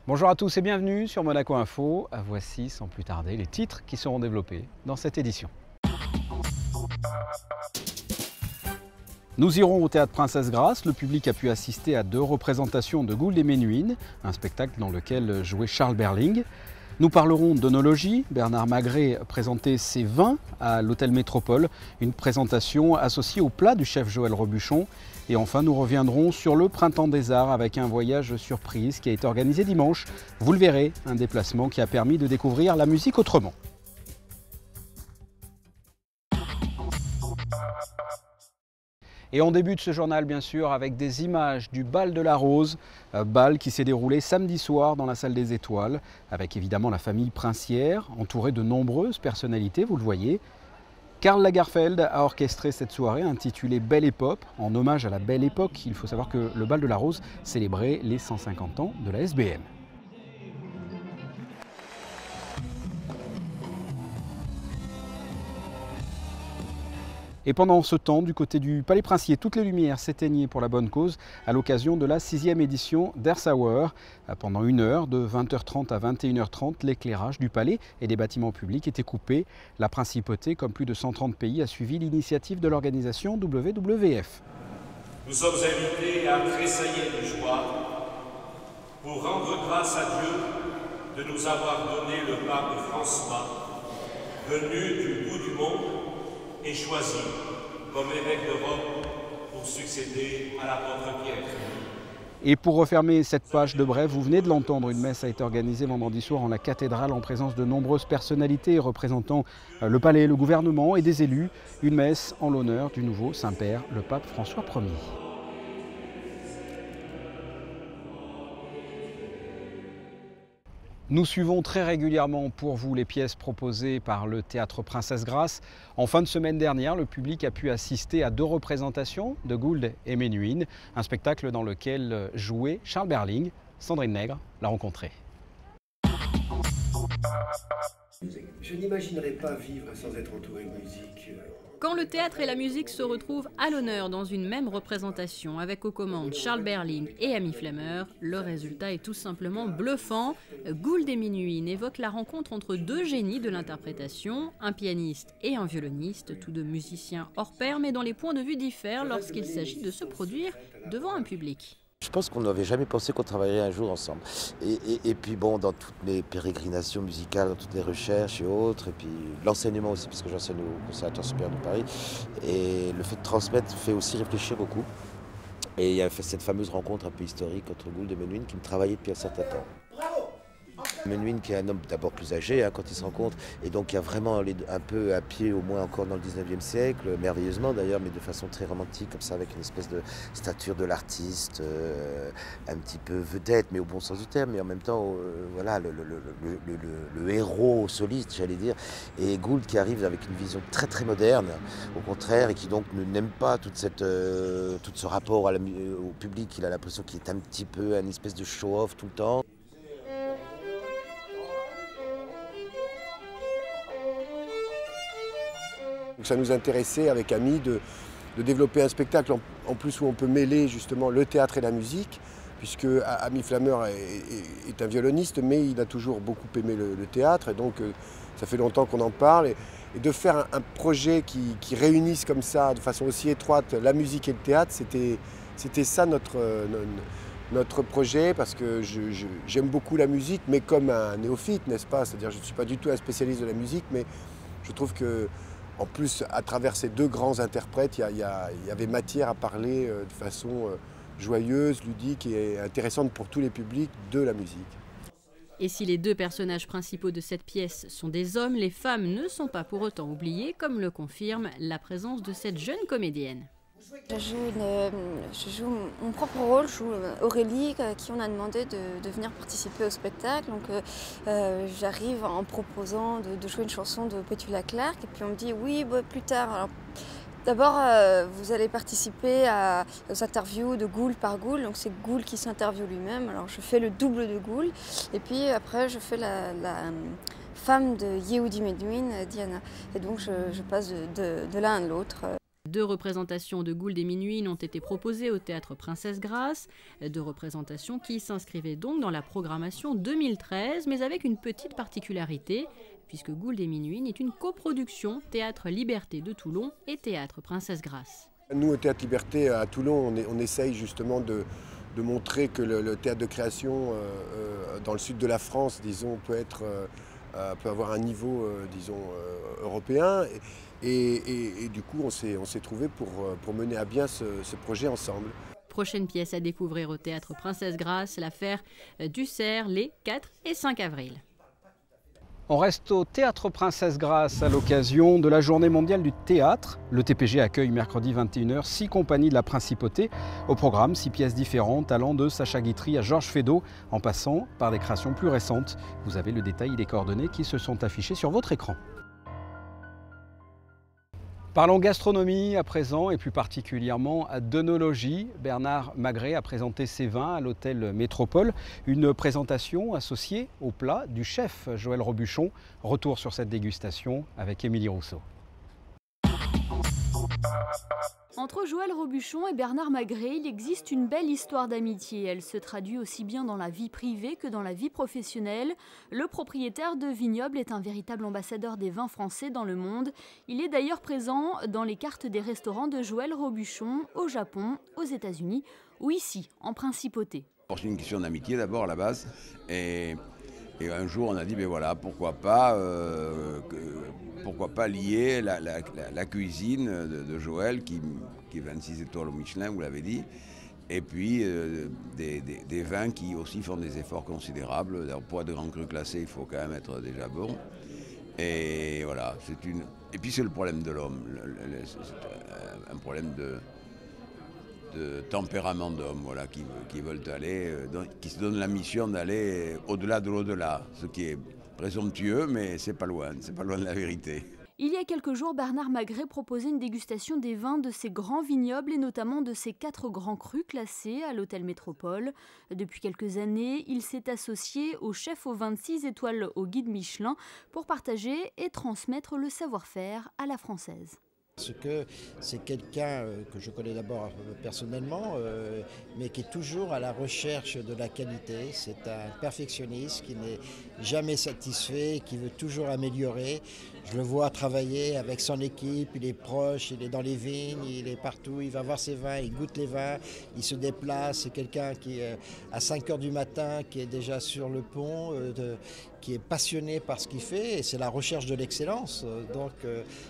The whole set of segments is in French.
Bonjour à tous et bienvenue sur Monaco Info. Voici sans plus tarder les titres qui seront développés dans cette édition. Nous irons au Théâtre Princesse Grace. Le public a pu assister à 2 représentations de Gould et Menuhin, un spectacle dans lequel jouait Charles Berling. Nous parlerons d'œnologie. Bernard Magret présentait ses vins à l'Hôtel Métropole, une présentation associée au plat du chef Joël Robuchon. Et enfin, nous reviendrons sur le Printemps des Arts avec un voyage surprise qui a été organisé dimanche. Vous le verrez, un déplacement qui a permis de découvrir la musique autrement. Et on débute ce journal bien sûr avec des images du bal de la Rose, bal qui s'est déroulé samedi soir dans la salle des Étoiles, avec évidemment la famille princière, entourée de nombreuses personnalités, vous le voyez. Karl Lagerfeld a orchestré cette soirée intitulée Belle Époque, en hommage à la Belle Époque. Il faut savoir que le bal de la Rose célébrait les 150 ans de la SBM. Et pendant ce temps, du côté du Palais Princier, toutes les lumières s'éteignaient pour la bonne cause à l'occasion de la 6e édition d'Earth Hour. Pendant 1 heure, de 20h30 à 21h30, l'éclairage du palais et des bâtiments publics était coupé. La principauté, comme plus de 130 pays, a suivi l'initiative de l'organisation WWF. Nous sommes invités à tressaillir de joie pour rendre grâce à Dieu de nous avoir donné le pape François, venu du bout du monde et choisi comme évêque de Rome pour succéder à l'apôtre Pierre. Et pour refermer cette page de brève, vous venez de l'entendre, une messe a été organisée vendredi soir en la cathédrale en présence de nombreuses personnalités représentant le palais, le gouvernement et des élus. Une messe en l'honneur du nouveau Saint-Père, le pape François Ier. Nous suivons très régulièrement pour vous les pièces proposées par le Théâtre Princesse Grace. En fin de semaine dernière, le public a pu assister à 2 représentations de Gould et Menuhin, un spectacle dans lequel jouait Charles Berling. Sandrine Nègre l'a rencontré. Je n'imaginerais pas vivre sans être entouré de musique. Quand le théâtre et la musique se retrouvent à l'honneur dans une même représentation avec aux commandes Charles Berling et Ami Flammer, le résultat est tout simplement bluffant. Gould et Menuhin évoquent la rencontre entre 2 génies de l'interprétation, un pianiste et un violoniste, tous 2 musiciens hors pair mais dont les points de vue diffèrent lorsqu'il s'agit de se produire devant un public. Je pense qu'on n'avait jamais pensé qu'on travaillerait un jour ensemble. Et puis bon, dans toutes mes pérégrinations musicales, dans toutes les recherches et autres, et puis l'enseignement aussi, parce que j'enseigne au Conservatoire supérieur de Paris, et le fait de transmettre fait aussi réfléchir beaucoup. Et il y a cette fameuse rencontre un peu historique entre Gould et Menuhin qui me travaillait depuis un certain temps. Menuhin qui est un homme d'abord plus âgé quand ils se rencontrent, et donc il y a vraiment un peu à pied au moins encore dans le 19e siècle, merveilleusement d'ailleurs, mais de façon très romantique comme ça, avec une espèce de stature de l'artiste, un petit peu vedette, mais au bon sens du terme, mais en même temps voilà, le héros soliste, j'allais dire, et Gould qui arrive avec une vision très très moderne, au contraire, et qui donc n'aime pas tout ce rapport au public. Il a l'impression qu'il est un petit peu une espèce de show-off tout le temps. Donc ça nous intéressait avec Ami de développer un spectacle en plus où on peut mêler justement le théâtre et la musique, puisque Ami Flammer est un violoniste, mais il a toujours beaucoup aimé le théâtre, et donc ça fait longtemps qu'on en parle. Et de faire un projet qui réunisse comme ça, de façon aussi étroite, la musique et le théâtre, c'était ça notre projet, parce que j'aime beaucoup la musique, mais comme un néophyte, n'est-ce pas? C'est-à-dire je ne suis pas du tout un spécialiste de la musique, mais je trouve que en plus, à travers ces 2 grands interprètes, il y avait matière à parler de façon joyeuse, ludique et intéressante pour tous les publics de la musique. Et si les 2 personnages principaux de cette pièce sont des hommes, les femmes ne sont pas pour autant oubliées, comme le confirme la présence de cette jeune comédienne. Je joue mon propre rôle, je joue Aurélie, qui on a demandé de venir participer au spectacle. Donc j'arrive en proposant de jouer une chanson de Petula Clark, et puis on me dit oui, plus tard. Alors, d'abord, vous allez participer aux interviews de Gould par Gould, donc c'est Gould qui s'interviewe lui-même. Alors je fais le double de Gould, et puis après je fais la femme de Yehudi Menuhin, Diana. Et donc je passe de l'un à l'autre. 2 représentations de Gould et Menuhin ont été proposées au Théâtre Princesse Grace, 2 représentations qui s'inscrivaient donc dans la programmation 2013, mais avec une petite particularité, puisque Gould et Menuhin est une coproduction Théâtre Liberté de Toulon et Théâtre Princesse Grace. Nous, au Théâtre Liberté à Toulon, on essaye justement de montrer que le théâtre de création dans le sud de la France, disons, peut avoir un niveau, disons, européen. Et du coup, on s'est trouvé pour mener à bien ce projet ensemble. Prochaine pièce à découvrir au Théâtre Princesse Grace, l'affaire Dussert, les 4 et 5 avril. On reste au Théâtre Princesse Grace à l'occasion de la Journée mondiale du théâtre. Le TPG accueille mercredi 21h 6 compagnies de la Principauté. Au programme, 6 pièces différentes allant de Sacha Guitry à Georges Feydeau, en passant par des créations plus récentes. Vous avez le détail et les coordonnées qui se sont affichées sur votre écran. Parlons gastronomie à présent et plus particulièrement d'œnologie. Bernard Magret a présenté ses vins à l'hôtel Métropole. Une présentation associée au plat du chef Joël Robuchon. Retour sur cette dégustation avec Émilie Rousseau. Entre Joël Robuchon et Bernard Magret, il existe une belle histoire d'amitié. Elle se traduit aussi bien dans la vie privée que dans la vie professionnelle. Le propriétaire de vignoble est un véritable ambassadeur des vins français dans le monde. Il est d'ailleurs présent dans les cartes des restaurants de Joël Robuchon au Japon, aux États-Unis ou ici, en Principauté. C'est une question d'amitié d'abord à la base. Et un jour, on a dit, ben voilà, pourquoi pas lier la cuisine de Joël, qui est 26 étoiles au Michelin, vous l'avez dit, et puis des vins qui aussi font des efforts considérables. Pour être grand cru classé, il faut quand même être déjà bon. Et voilà, et puis c'est le problème de l'homme, c'est un problème de tempérament d'homme, voilà, qui veulent aller, qui se donnent la mission d'aller au-delà de l'au-delà, ce qui est présomptueux, mais c'est pas loin de la vérité. Il y a quelques jours, Bernard Magret proposait une dégustation des vins de ses grands vignobles et notamment de ses 4 grands crus classés à l'hôtel Métropole. Depuis quelques années, il s'est associé au chef aux 26 étoiles au guide Michelin pour partager et transmettre le savoir-faire à la française. Parce que c'est quelqu'un que je connais d'abord personnellement, mais qui est toujours à la recherche de la qualité. C'est un perfectionniste qui n'est jamais satisfait, qui veut toujours améliorer. Je le vois travailler avec son équipe, il est proche, il est dans les vignes, il est partout, il va voir ses vins, il goûte les vins, il se déplace. C'est quelqu'un qui est à 5 h du matin, qui est déjà sur le pont, qui est passionné par ce qu'il fait, et c'est la recherche de l'excellence. Donc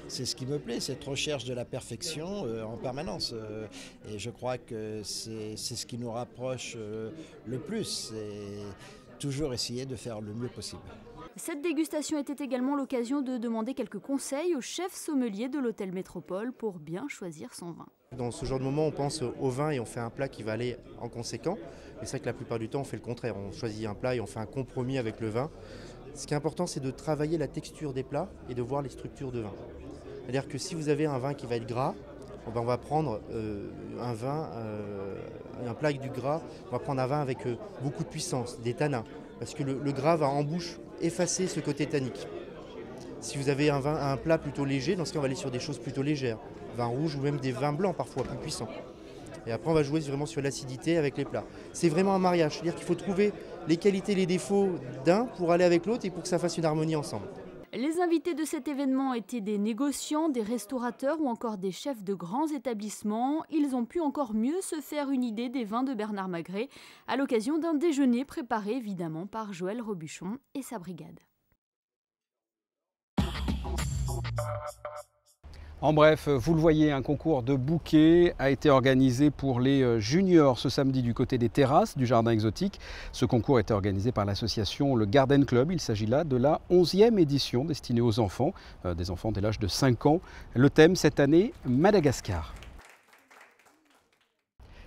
c'est ce qui me plaît, cette recherche de la perfection en permanence. Et je crois que c'est ce qui nous rapproche le plus, c'est toujours essayer de faire le mieux possible. Cette dégustation était également l'occasion de demander quelques conseils au chef sommelier de l'hôtel Métropole pour bien choisir son vin. Dans ce genre de moment, on pense au vin et on fait un plat qui va aller en conséquent. Mais c'est vrai que la plupart du temps, on fait le contraire. On choisit un plat et on fait un compromis avec le vin. Ce qui est important, c'est de travailler la texture des plats et de voir les structures de vin. C'est-à-dire que si vous avez un vin qui va être gras, on va prendre un plat avec du gras, on va prendre un vin avec beaucoup de puissance, des tanins. Parce que le gras va en bouche effacer ce côté tannique. Si vous avez un plat plutôt léger, dans ce cas on va aller sur des choses plutôt légères, vin rouge ou même des vins blancs parfois plus puissants. Et après on va jouer vraiment sur l'acidité avec les plats. C'est vraiment un mariage, c'est-à-dire qu'il faut trouver les qualités et les défauts d'un pour aller avec l'autre et pour que ça fasse une harmonie ensemble. Les invités de cet événement étaient des négociants, des restaurateurs ou encore des chefs de grands établissements. Ils ont pu encore mieux se faire une idée des vins de Bernard Magret à l'occasion d'un déjeuner préparé évidemment par Joël Robuchon et sa brigade. En bref, vous le voyez, un concours de bouquets a été organisé pour les juniors ce samedi du côté des terrasses du Jardin Exotique. Ce concours était organisé par l'association Le Garden Club. Il s'agit là de la 11e édition destinée aux enfants, des enfants dès l'âge de 5 ans. Le thème cette année, Madagascar.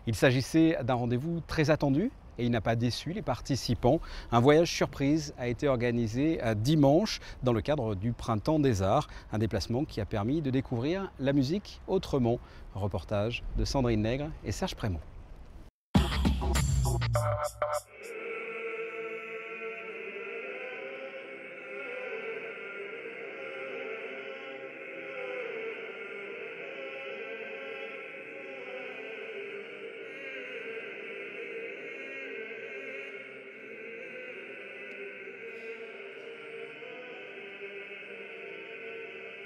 Il s'agissait d'un rendez-vous très attendu et il n'a pas déçu les participants. Un voyage surprise a été organisé dimanche dans le cadre du Printemps des Arts, un déplacement qui a permis de découvrir la musique autrement. Reportage de Sandrine Nègre et Serge Prémont.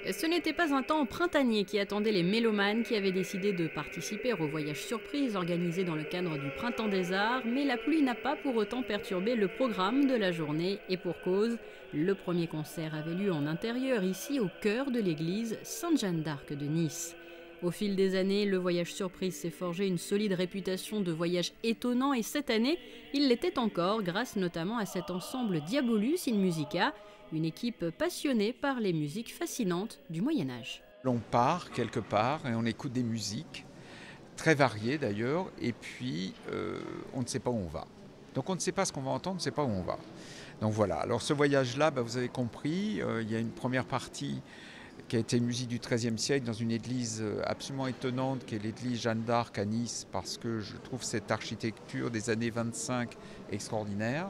Ce n'était pas un temps printanier qui attendait les mélomanes qui avaient décidé de participer au voyage surprise organisé dans le cadre du Printemps des Arts, mais la pluie n'a pas pour autant perturbé le programme de la journée, et pour cause, le premier concert avait lieu en intérieur, ici au cœur de l'église Sainte-Jeanne d'Arc de Nice. Au fil des années, le voyage surprise s'est forgé une solide réputation de voyage étonnant, et cette année, il l'était encore grâce notamment à cet ensemble Diabolus in Musica, une équipe passionnée par les musiques fascinantes du Moyen-Âge. On part quelque part et on écoute des musiques, très variées d'ailleurs, et puis on ne sait pas où on va. Donc on ne sait pas ce qu'on va entendre, on ne sait pas où on va. Donc voilà, alors ce voyage-là, vous avez compris, il y a une première partie qui a été une musique du XIIIe siècle dans une église absolument étonnante, qui est l'église Jeanne d'Arc à Nice, parce que je trouve cette architecture des années 25 extraordinaire.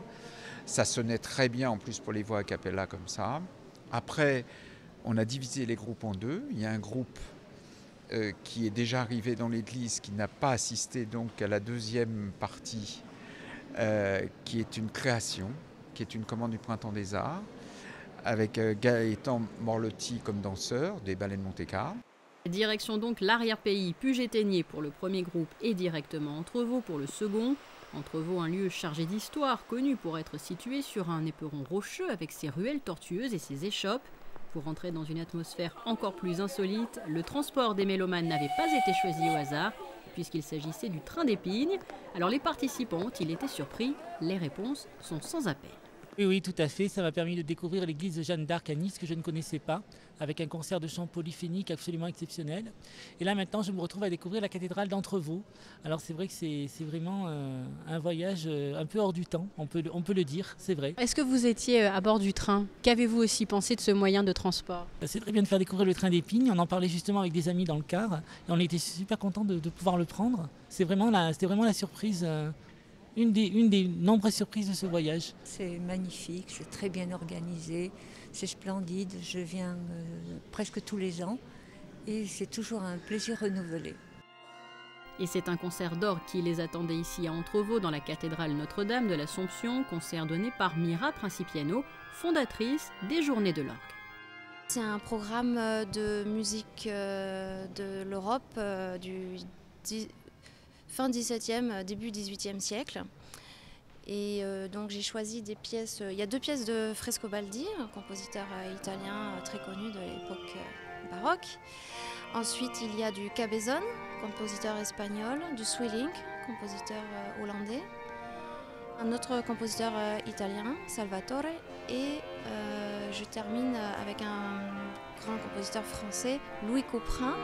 Ça sonnait très bien en plus pour les voix a cappella comme ça. Après, on a divisé les groupes en deux. Il y a un groupe qui est déjà arrivé dans l'église, qui n'a pas assisté donc à la deuxième partie, qui est une création, qui est une commande du Printemps des Arts, avec Gaëtan Morlotti comme danseur, des ballets de Monte-Carlo. Direction donc l'arrière-pays Puget-Théniers pour le premier groupe et directement Entrevaux pour le second. Entrevaux, un lieu chargé d'histoire, connu pour être situé sur un éperon rocheux avec ses ruelles tortueuses et ses échoppes. Pour entrer dans une atmosphère encore plus insolite, le transport des mélomanes n'avait pas été choisi au hasard, puisqu'il s'agissait du train d'Épines. Alors les participants ont-ils été surpris? Les réponses sont sans appel. Oui, tout à fait. Ça m'a permis de découvrir l'église de Jeanne d'Arc à Nice que je ne connaissais pas, avec un concert de chant polyphénique absolument exceptionnel. Et là maintenant, je me retrouve à découvrir la cathédrale d'Entrevaux. Alors c'est vrai que c'est vraiment un voyage un peu hors du temps, on peut le dire, c'est vrai. Est-ce que vous étiez à bord du train? Qu'avez-vous aussi pensé de ce moyen de transport? C'est très bien de faire découvrir le train d'Épines. On en parlait justement avec des amis dans le car. Et on était super contents de pouvoir le prendre. C'était vraiment la surprise. Une des nombreuses surprises de ce voyage. C'est magnifique, c'est très bien organisé, c'est splendide. Je viens presque tous les ans et c'est toujours un plaisir renouvelé. Et c'est un concert d'orgue qui les attendait ici à Entrevaux dans la cathédrale Notre-Dame de l'Assomption, concert donné par Mira Principiano, fondatrice des Journées de l'Orgue. C'est un programme de musique de l'Europe du fin 17e, début 18e siècle. Et donc j'ai choisi des pièces, il y a 2 pièces de Frescobaldi, un compositeur italien très connu de l'époque baroque. Ensuite il y a du Cabezón, compositeur espagnol, du Swilling, compositeur hollandais. Un autre compositeur italien, Salvatore, et je termine avec un grand compositeur français, Louis Couperin.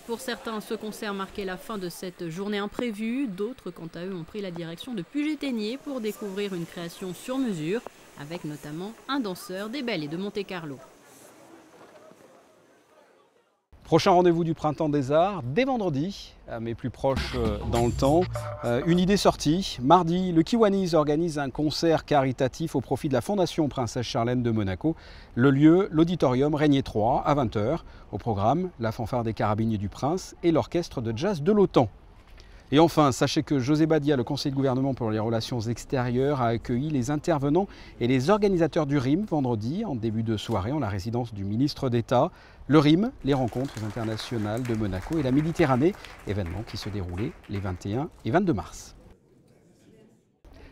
Pour certains, ce concert marquait la fin de cette journée imprévue. D'autres, quant à eux, ont pris la direction de Puget-Théniers pour découvrir une création sur mesure, avec notamment un danseur des ballets de Monte-Carlo. Prochain rendez-vous du Printemps des Arts, dès vendredi, mais plus proche dans le temps. Une idée sortie. Mardi, le Kiwanis organise un concert caritatif au profit de la Fondation Princesse Charlène de Monaco. Le lieu, l'auditorium Régnier 3 à 20 h. Au programme, la fanfare des Carabiniers du Prince et l'orchestre de jazz de l'OTAN. Et enfin, sachez que José Badia, le conseiller de gouvernement pour les relations extérieures, a accueilli les intervenants et les organisateurs du RIM vendredi en début de soirée en la résidence du ministre d'État. Le RIM, les rencontres internationales de Monaco et la Méditerranée, événement qui se déroulait les 21 et 22 mars.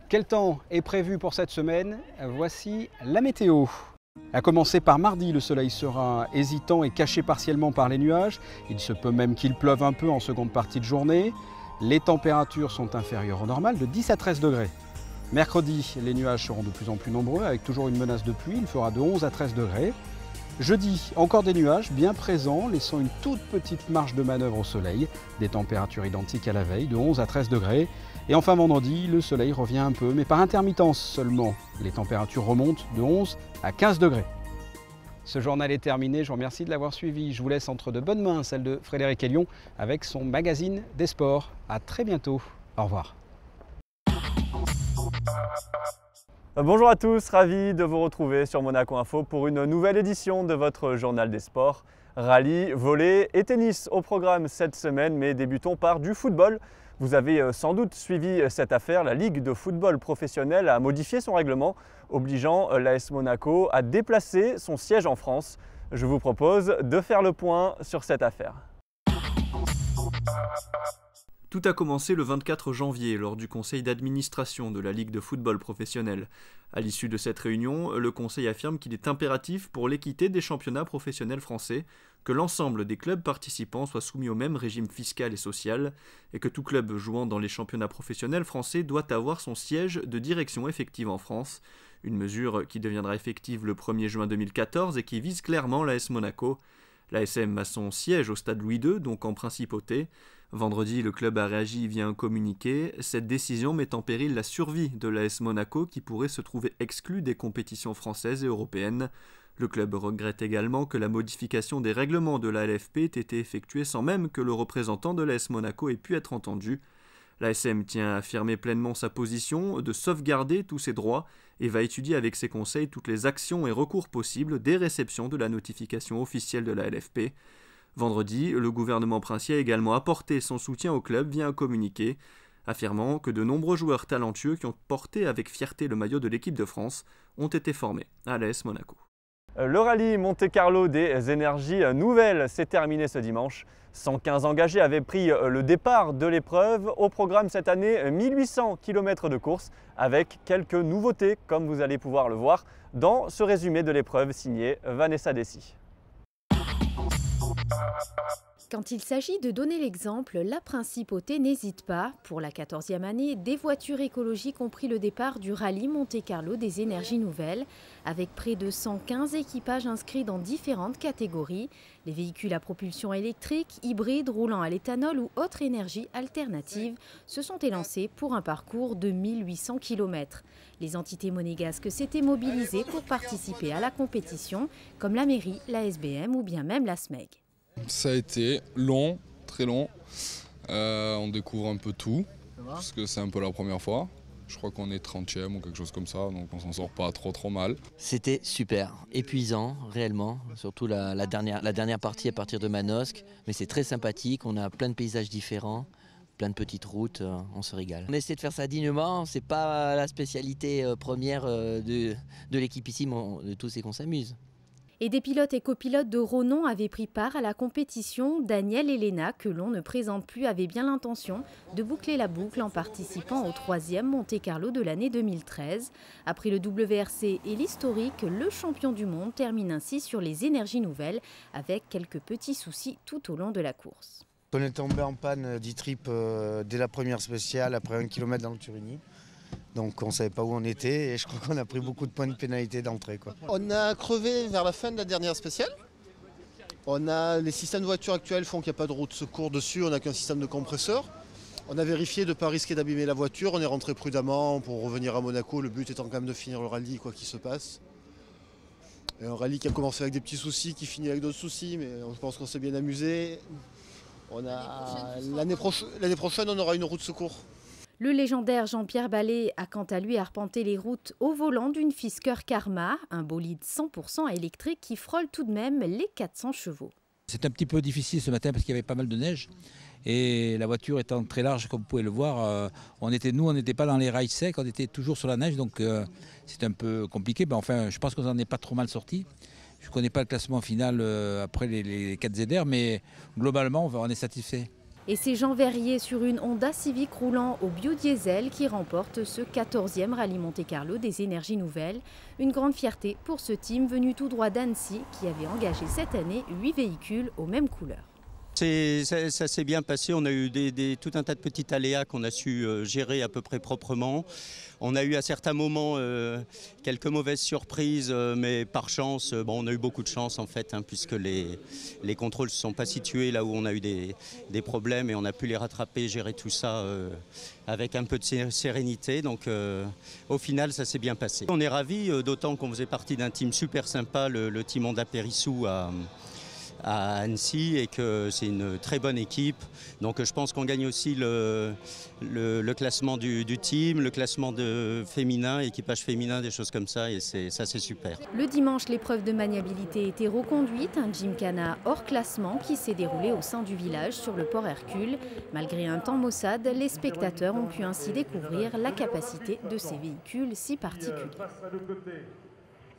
Quel temps est prévu pour cette semaine? Voici la météo. À commencer par mardi, le soleil sera hésitant et caché partiellement par les nuages. Il se peut même qu'il pleuve un peu en seconde partie de journée. Les températures sont inférieures au normal de 10 à 13 degrés. Mercredi, les nuages seront de plus en plus nombreux avec toujours une menace de pluie. Il fera de 11 à 13 degrés. Jeudi, encore des nuages bien présents, laissant une toute petite marge de manœuvre au soleil. Des températures identiques à la veille, de 11 à 13 degrés. Et enfin vendredi, le soleil revient un peu, mais par intermittence seulement. Les températures remontent de 11 à 15 degrés. Ce journal est terminé, je vous remercie de l'avoir suivi. Je vous laisse entre de bonnes mains, celle de Frédéric Elion, avec son magazine des sports. À très bientôt. Au revoir. Bonjour à tous, ravi de vous retrouver sur Monaco Info pour une nouvelle édition de votre journal des sports. Rallye, volley et tennis au programme cette semaine, mais débutons par du football. Vous avez sans doute suivi cette affaire. La Ligue de football professionnel a modifié son règlement, obligeant l'AS Monaco à déplacer son siège en France. Je vous propose de faire le point sur cette affaire. Tout a commencé le 24 janvier lors du conseil d'administration de la Ligue de football professionnel. À l'issue de cette réunion, le conseil affirme qu'il est impératif pour l'équité des championnats professionnels français que l'ensemble des clubs participants soient soumis au même régime fiscal et social et que tout club jouant dans les championnats professionnels français doit avoir son siège de direction effective en France, une mesure qui deviendra effective le 1er juin 2014 et qui vise clairement l'AS Monaco. L'ASM a son siège au stade Louis II, donc en principauté. Vendredi, le club a réagi via un communiqué. Cette décision met en péril la survie de l'AS Monaco qui pourrait se trouver exclu des compétitions françaises et européennes. Le club regrette également que la modification des règlements de la LFP ait été effectuée sans même que le représentant de l'AS Monaco ait pu être entendu. L'ASM tient à affirmer pleinement sa position de sauvegarder tous ses droits et va étudier avec ses conseils toutes les actions et recours possibles dès réception de la notification officielle de la LFP. Vendredi, le gouvernement princier a également apporté son soutien au club via un communiqué, affirmant que de nombreux joueurs talentueux qui ont porté avec fierté le maillot de l'équipe de France ont été formés à l'AS Monaco. Le rallye Monte-Carlo des énergies nouvelles s'est terminé ce dimanche. 115 engagés avaient pris le départ de l'épreuve. Au programme cette année, 1800 km de course avec quelques nouveautés, comme vous allez pouvoir le voir dans ce résumé de l'épreuve signé Vanessa Dessy. Quand il s'agit de donner l'exemple, la principauté n'hésite pas. Pour la 14e année, des voitures écologiques ont pris le départ du rallye Monte-Carlo des énergies nouvelles, avec près de 115 équipages inscrits dans différentes catégories. Les véhicules à propulsion électrique, hybrides, roulant à l'éthanol ou autres énergies alternatives se sont élancés pour un parcours de 1800 km. Les entités monégasques s'étaient mobilisées pour participer à la compétition, comme la mairie, la SBM ou bien même la SMEG. Ça a été long, très long. On découvre un peu tout, parce que c'est un peu la première fois. Je crois qu'on est 30e ou quelque chose comme ça, donc on s'en sort pas trop mal. C'était super, épuisant réellement, surtout la dernière partie à partir de Manosque. Mais c'est très sympathique, on a plein de paysages différents, plein de petites routes, on se régale. On essaie de faire ça dignement, c'est pas la spécialité première de l'équipe ici, mais de tous c'est qu'on s'amuse. Et des pilotes et copilotes de renom avaient pris part à la compétition. Daniel et Léna, que l'on ne présente plus, avaient bien l'intention de boucler la boucle en participant au 3e Monte-Carlo de l'année 2013. Après le WRC et l'historique, le champion du monde termine ainsi sur les énergies nouvelles avec quelques petits soucis tout au long de la course. On est tombé en panne d'e-trip dès la première spéciale après 1 km dans le Turini. Donc on ne savait pas où on était et je crois qu'on a pris beaucoup de points de pénalité d'entrée. On a crevé vers la fin de la dernière spéciale. Les systèmes de voiture actuels font qu'il n'y a pas de roue de secours dessus, on n'a qu'un système de compresseur. On a vérifié de ne pas risquer d'abîmer la voiture, on est rentré prudemment pour revenir à Monaco, le but étant quand même de finir le rallye quoi qu'il se passe. Et un rallye qui a commencé avec des petits soucis, qui finit avec d'autres soucis, mais je pense qu'on s'est bien amusé. L'année prochaine on aura une roue de secours. Le légendaire Jean-Pierre Ballet a quant à lui arpenté les routes au volant d'une Fisker Karma, un bolide 100% électrique qui frôle tout de même les 400 chevaux. C'est un petit peu difficile ce matin parce qu'il y avait pas mal de neige et la voiture étant très large comme vous pouvez le voir, on n'était pas dans les rails secs, on était toujours sur la neige donc c'est un peu compliqué. Mais enfin, je pense qu'on n'en est pas trop mal sorti. Je ne connais pas le classement final après les 4 ZR mais globalement on est satisfait. Et c'est Jean Verrier sur une Honda Civic roulant au biodiesel qui remporte ce 14e rallye Monte-Carlo des énergies nouvelles. Une grande fierté pour ce team venu tout droit d'Annecy qui avait engagé cette année 8 véhicules aux mêmes couleurs. Ça s'est bien passé, on a eu tout un tas de petits aléas qu'on a su gérer à peu près proprement. On a eu à certains moments quelques mauvaises surprises, mais par chance, on a eu beaucoup de chance en fait, puisque les contrôles ne se sont pas situés là où on a eu des problèmes et on a pu les rattraper, gérer tout ça avec un peu de sérénité. Donc au final, ça s'est bien passé. On est ravis, d'autant qu'on faisait partie d'un team super sympa, le team Honda Périssou à Annecy et que c'est une très bonne équipe. Donc je pense qu'on gagne aussi le classement du team, le classement féminin, équipage féminin, des choses comme ça, et ça c'est super. Le dimanche, l'épreuve de maniabilité était reconduite, un gymkhana hors classement qui s'est déroulé au sein du village sur le port Hercule. Malgré un temps maussade, les spectateurs ont pu ainsi découvrir la capacité de ces véhicules si particuliers.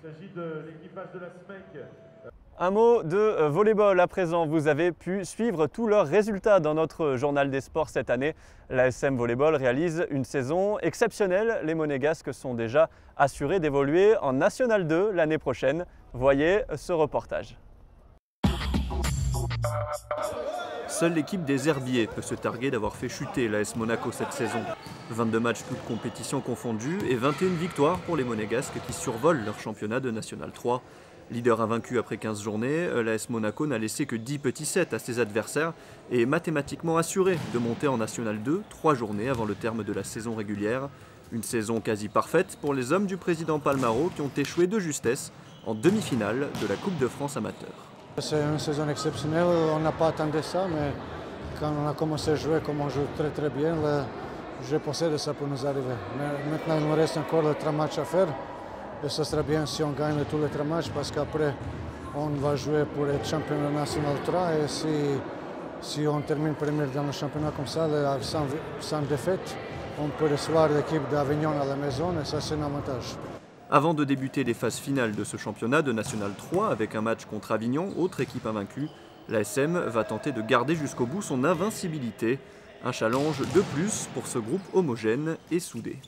Il s'agit de l'équipage de la SMEC. Un mot de volleyball à présent. Vous avez pu suivre tous leurs résultats dans notre journal des sports cette année. L'ASM Volleyball réalise une saison exceptionnelle. Les Monégasques sont déjà assurés d'évoluer en National 2 l'année prochaine. Voyez ce reportage. Seule l'équipe des Herbiers peut se targuer d'avoir fait chuter l'AS Monaco cette saison. 22 matchs toutes compétitions confondues et 21 victoires pour les Monégasques qui survolent leur championnat de National 3. Leader invaincu après 15 journées, l'AS Monaco n'a laissé que 10 petits sets à ses adversaires et est mathématiquement assuré de monter en National 2 3 journées avant le terme de la saison régulière. Une saison quasi parfaite pour les hommes du président Palmaro qui ont échoué de justesse en demi-finale de la Coupe de France amateur. C'est une saison exceptionnelle, on n'a pas attendu ça, mais quand on a commencé à jouer comme on joue très bien, j'ai pensé que ça peut nous arriver. Mais maintenant il nous reste encore 3 matchs à faire. Et ce serait bien si on gagne tous les 3 matchs parce qu'après on va jouer pour être champion national 3 et si on termine premier dans le championnat comme ça, sans défaite, on peut recevoir l'équipe d'Avignon à la maison et ça c'est un avantage. Avant de débuter les phases finales de ce championnat de National 3 avec un match contre Avignon, autre équipe invaincue, l'ASM va tenter de garder jusqu'au bout son invincibilité. Un challenge de plus pour ce groupe homogène et soudé.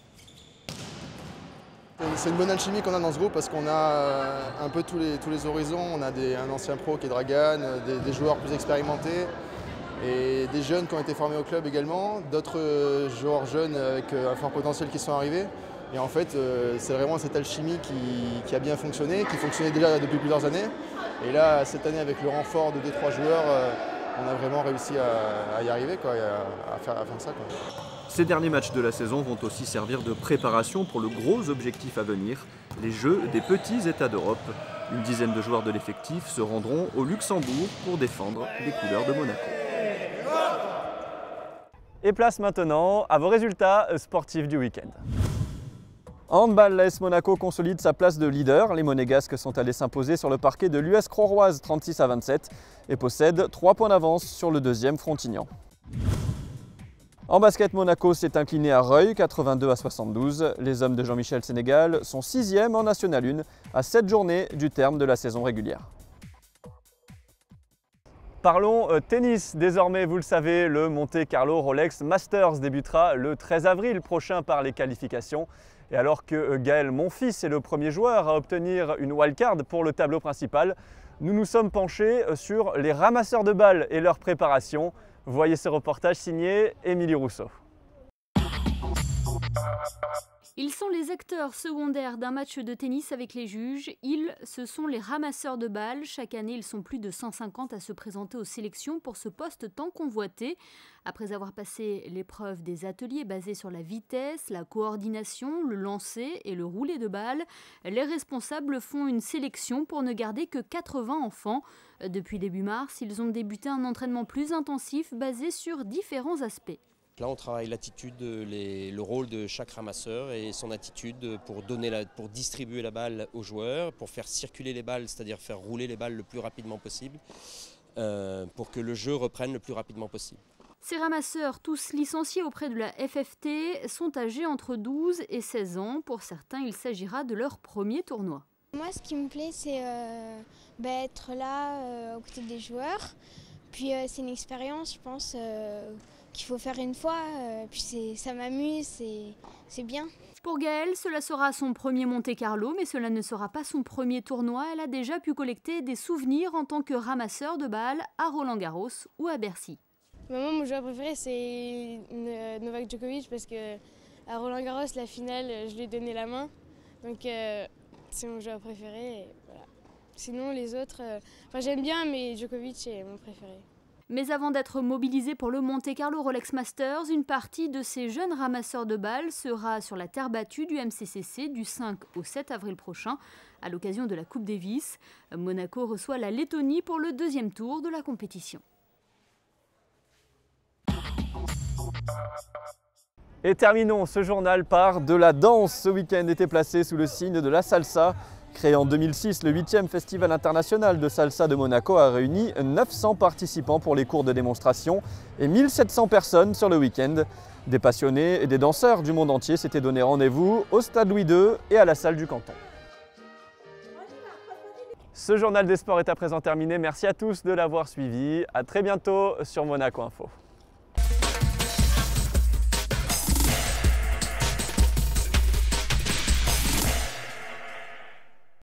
C'est une bonne alchimie qu'on a dans ce groupe parce qu'on a un peu tous les horizons. On a un ancien pro qui est Dragan, des joueurs plus expérimentés et des jeunes qui ont été formés au club également, d'autres joueurs jeunes avec un fort potentiel qui sont arrivés. Et en fait, c'est vraiment cette alchimie qui a bien fonctionné, qui fonctionnait déjà depuis plusieurs années. Et là, cette année, avec le renfort de 2-3 joueurs, on a vraiment réussi à y arriver, quoi, à faire ça, quoi. Ces derniers matchs de la saison vont aussi servir de préparation pour le gros objectif à venir, les Jeux des petits États d'Europe. Une dizaine de joueurs de l'effectif se rendront au Luxembourg pour défendre les couleurs de Monaco. Et place maintenant à vos résultats sportifs du week-end. En handball, l'AS Monaco consolide sa place de leader. Les Monégasques sont allés s'imposer sur le parquet de l'US Croroise 36-27 et possèdent 3 points d'avance sur le deuxième Frontignan. En basket, Monaco s'est incliné à Reuil 82-72. Les hommes de Jean-Michel Sénégal sont 6e en National 1 à 7 journées du terme de la saison régulière. Parlons tennis. Désormais, vous le savez, le Monte Carlo Rolex Masters débutera le 13 avril prochain par les qualifications. Et alors que Gaël Monfils est le premier joueur à obtenir une wildcard pour le tableau principal, nous nous sommes penchés sur les ramasseurs de balles et leur préparation. Voyez ce reportage signé Émilie Rousseau. Ils sont les acteurs secondaires d'un match de tennis avec les juges. Ce sont les ramasseurs de balles. Chaque année, ils sont plus de 150 à se présenter aux sélections pour ce poste tant convoité. Après avoir passé l'épreuve des ateliers basés sur la vitesse, la coordination, le lancer et le rouler de balles, les responsables font une sélection pour ne garder que 80 enfants. Depuis début mars, ils ont débuté un entraînement plus intensif basé sur différents aspects. Là, on travaille l'attitude, le rôle de chaque ramasseur et son attitude pour distribuer la balle aux joueurs, pour faire circuler les balles, c'est-à-dire faire rouler les balles le plus rapidement possible, pour que le jeu reprenne le plus rapidement possible. Ces ramasseurs, tous licenciés auprès de la FFT, sont âgés entre 12 et 16 ans. Pour certains, il s'agira de leur premier tournoi. Moi, ce qui me plaît, c'est être là aux côtés des joueurs. Puis c'est une expérience, je pense, qu'il faut faire une fois. Puis ça m'amuse, c'est bien. Pour Gaëlle, cela sera son premier Monte Carlo, mais cela ne sera pas son premier tournoi. Elle a déjà pu collecter des souvenirs en tant que ramasseur de balles à Roland-Garros ou à Bercy. Moi, mon joueur préféré, c'est Novak Djokovic, parce qu'à Roland-Garros, la finale, je lui ai donné la main. Donc c'est mon joueur préféré. Et voilà. Sinon, les autres, j'aime bien, mais Djokovic est mon préféré. Mais avant d'être mobilisés pour le Monte Carlo Rolex Masters, une partie de ces jeunes ramasseurs de balles sera sur la terre battue du MCCC du 5 au 7 avril prochain, à l'occasion de la Coupe Davis. Monaco reçoit la Lettonie pour le deuxième tour de la compétition. Et terminons ce journal par de la danse. Ce week-end était placé sous le signe de la salsa. Créé en 2006, le 8e Festival international de salsa de Monaco a réuni 900 participants pour les cours de démonstration et 1700 personnes sur le week-end. Des passionnés et des danseurs du monde entier s'étaient donné rendez-vous au Stade Louis II et à la salle du Canton. Ce journal des sports est à présent terminé. Merci à tous de l'avoir suivi. À très bientôt sur Monaco Info.